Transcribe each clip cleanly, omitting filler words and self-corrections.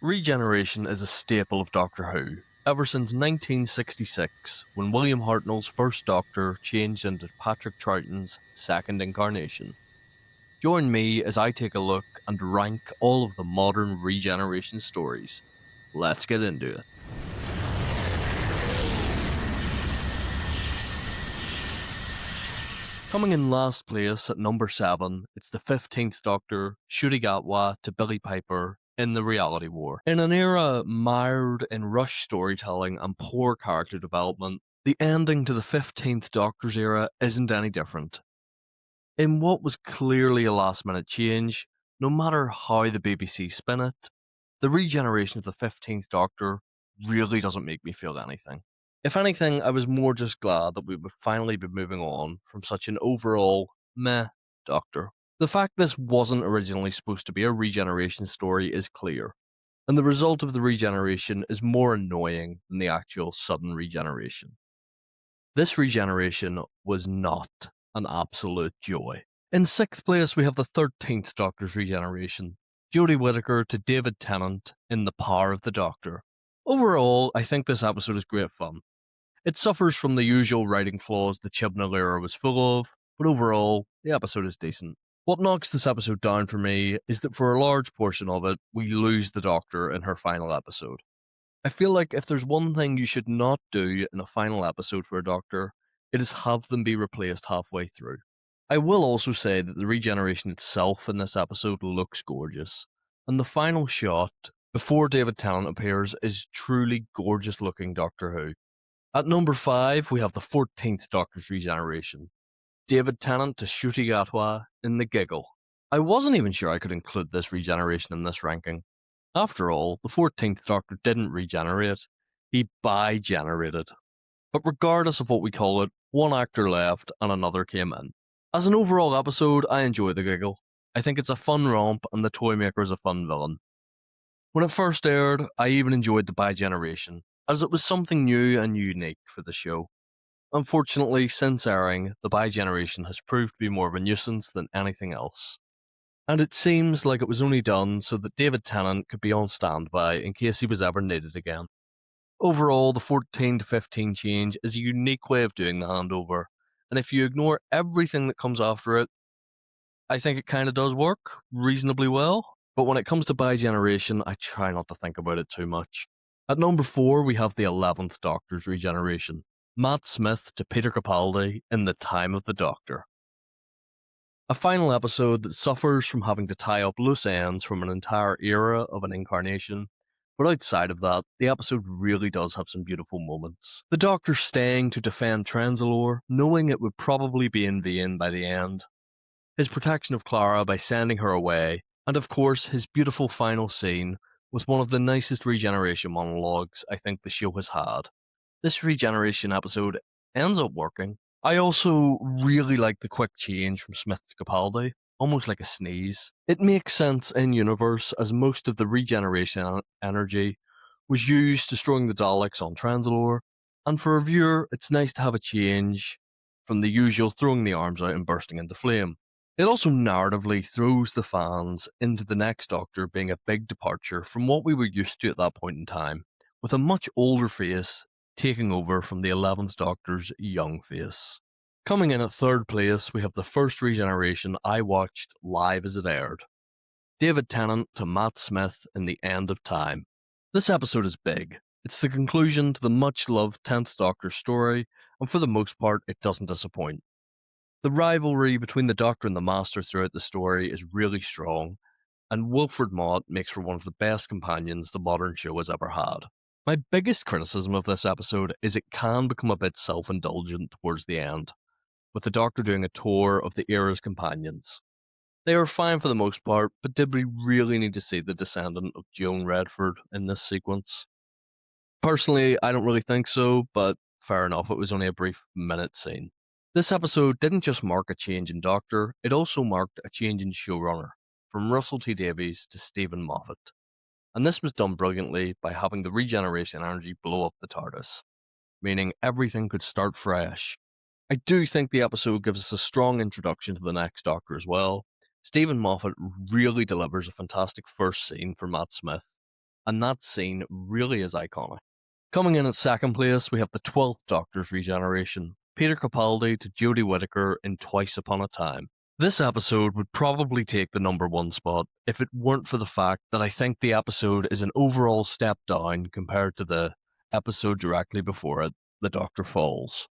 Regeneration is a staple of Doctor Who, ever since 1966, when William Hartnell's first Doctor changed into Patrick Troughton's second incarnation. Join me as I take a look and rank all of the modern Regeneration stories. Let's get into it. Coming in last place at number 7, it's the 15th Doctor, Ncuti Gatwa to Billy Piper in The Reality War. In an era mired in rushed storytelling and poor character development, the ending to the 15th Doctor's era isn't any different. In what was clearly a last minute change, no matter how the BBC spin it, the regeneration of the 15th Doctor really doesn't make me feel anything. If anything, I was more just glad that we would finally be moving on from such an overall meh Doctor. The fact this wasn't originally supposed to be a regeneration story is clear, and the result of the regeneration is more annoying than the actual sudden regeneration. This regeneration was not an absolute joy. In 6th place, we have the 13th Doctor's regeneration, Jodie Whittaker to David Tennant in The Power of the Doctor. Overall, I think this episode is great fun. It suffers from the usual writing flaws the Chibnall era was full of, but overall, the episode is decent. What knocks this episode down for me is that for a large portion of it, we lose the Doctor in her final episode. I feel like if there's one thing you should not do in a final episode for a Doctor, it is have them be replaced halfway through. I will also say that the regeneration itself in this episode looks gorgeous, and the final shot before David Tennant appears is truly gorgeous looking Doctor Who. At number 5, we have the 14th Doctor's regeneration, David Tennant to Ncuti Gatwa in The Giggle. I wasn't even sure I could include this regeneration in this ranking. After all, the 14th Doctor didn't regenerate, he bi-generated. But regardless of what we call it, one actor left and another came in. As an overall episode, I enjoy The Giggle. I think it's a fun romp and the Toymaker is a fun villain. When it first aired, I even enjoyed the bi-generation, as it was something new and unique for the show. Unfortunately, since airing, the bi-generation has proved to be more of a nuisance than anything else. And it seems like it was only done so that David Tennant could be on standby in case he was ever needed again. Overall, the 14 to 15 change is a unique way of doing the handover, and if you ignore everything that comes after it, I think it kind of does work reasonably well. But when it comes to bi-generation, I try not to think about it too much. At number 4, we have the 11th Doctor's regeneration, Matt Smith to Peter Capaldi in The Time of the Doctor. A final episode that suffers from having to tie up loose ends from an entire era of an incarnation, but outside of that, the episode really does have some beautiful moments. The Doctor staying to defend Trenzalore, knowing it would probably be in vain by the end. His protection of Clara by sending her away, and of course his beautiful final scene with one of the nicest regeneration monologues I think the show has had. This regeneration episode ends up working. I also really like the quick change from Smith to Capaldi, almost like a sneeze. It makes sense in universe as most of the regeneration energy was used destroying the Daleks on Trenzalore, and for a viewer it's nice to have a change from the usual throwing the arms out and bursting into flame. It also narratively throws the fans into the next Doctor being a big departure from what we were used to at that point in time, with a much older face taking over from the 11th Doctor's young face. Coming in at 3rd place, we have the first regeneration I watched live as it aired, David Tennant to Matt Smith in The End of Time. This episode is big. It's the conclusion to the much-loved 10th Doctor story, and for the most part, it doesn't disappoint. The rivalry between the Doctor and the Master throughout the story is really strong, and Wilfred Mott makes for one of the best companions the modern show has ever had. My biggest criticism of this episode is it can become a bit self-indulgent towards the end, with the Doctor doing a tour of the era's companions. They are fine for the most part, but did we really need to see the descendant of Joan Redford in this sequence? Personally, I don't really think so, but fair enough, it was only a brief minute scene. This episode didn't just mark a change in Doctor, it also marked a change in showrunner, from Russell T Davies to Stephen Moffat. And this was done brilliantly by having the regeneration energy blow up the TARDIS, meaning everything could start fresh. I do think the episode gives us a strong introduction to the next Doctor as well. Stephen Moffat really delivers a fantastic first scene for Matt Smith, and that scene really is iconic. Coming in at second place, we have the 12th Doctor's Regeneration, Peter Capaldi to Jodie Whittaker in Twice Upon a Time. This episode would probably take the number one spot if it weren't for the fact that I think the episode is an overall step down compared to the episode directly before it, The Doctor Falls.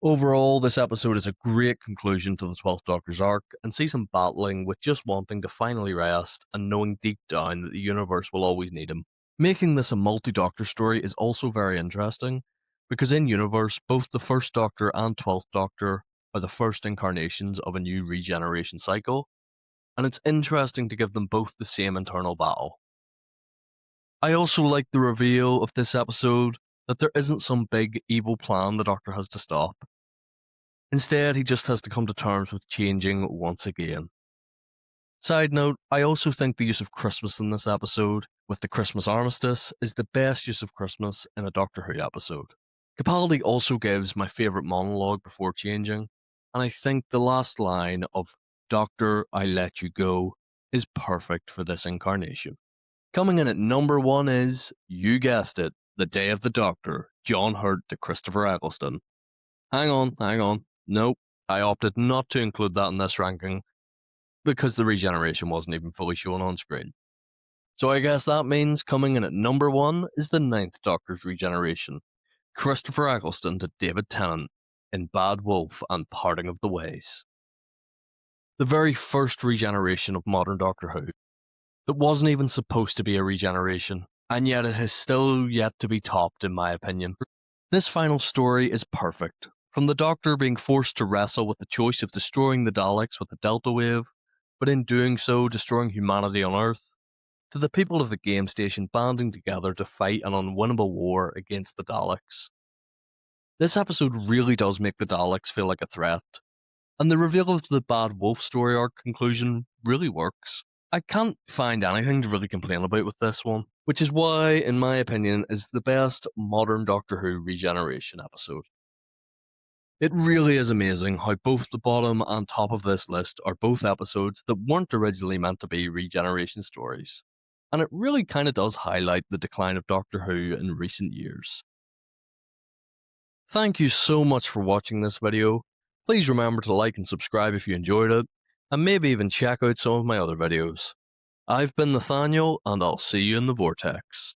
Overall, this episode is a great conclusion to the 12th Doctor's arc and sees him battling with just wanting to finally rest and knowing deep down that the universe will always need him. Making this a multi-Doctor story is also very interesting, because in universe, both the First Doctor and 12th Doctor are the first incarnations of a new regeneration cycle, and it's interesting to give them both the same internal battle. I also like the reveal of this episode that there isn't some big evil plan the Doctor has to stop. Instead, he just has to come to terms with changing once again. Side note, I also think the use of Christmas in this episode, with the Christmas armistice, is the best use of Christmas in a Doctor Who episode. Capaldi also gives my favourite monologue before changing, and I think the last line of "Doctor, I let you go" is perfect for this incarnation. Coming in at number one is, you guessed it, The Day of the Doctor, John Hurt to Christopher Eccleston. Hang on. Nope, I opted not to include that in this ranking because the regeneration wasn't even fully shown on screen. So I guess that means coming in at number one is the 9th Doctor's regeneration, Christopher Eccleston to David Tennant in Bad Wolf and Parting of the Ways. The very first regeneration of modern Doctor Who that wasn't even supposed to be a regeneration, and yet it has still yet to be topped in my opinion. This final story is perfect. From the Doctor being forced to wrestle with the choice of destroying the Daleks with the Delta Wave, but in doing so destroying humanity on Earth, to the people of the game station banding together to fight an unwinnable war against the Daleks. This episode really does make the Daleks feel like a threat, and the reveal of the Bad Wolf story arc conclusion really works. I can't find anything to really complain about with this one, which is why, in my opinion, is the best modern Doctor Who regeneration episode. It really is amazing how both the bottom and top of this list are both episodes that weren't originally meant to be regeneration stories, and it really kind of does highlight the decline of Doctor Who in recent years. Thank you so much for watching this video. Please remember to like and subscribe if you enjoyed it, and maybe even check out some of my other videos. I've been Nathaniel, and I'll see you in the Vortex.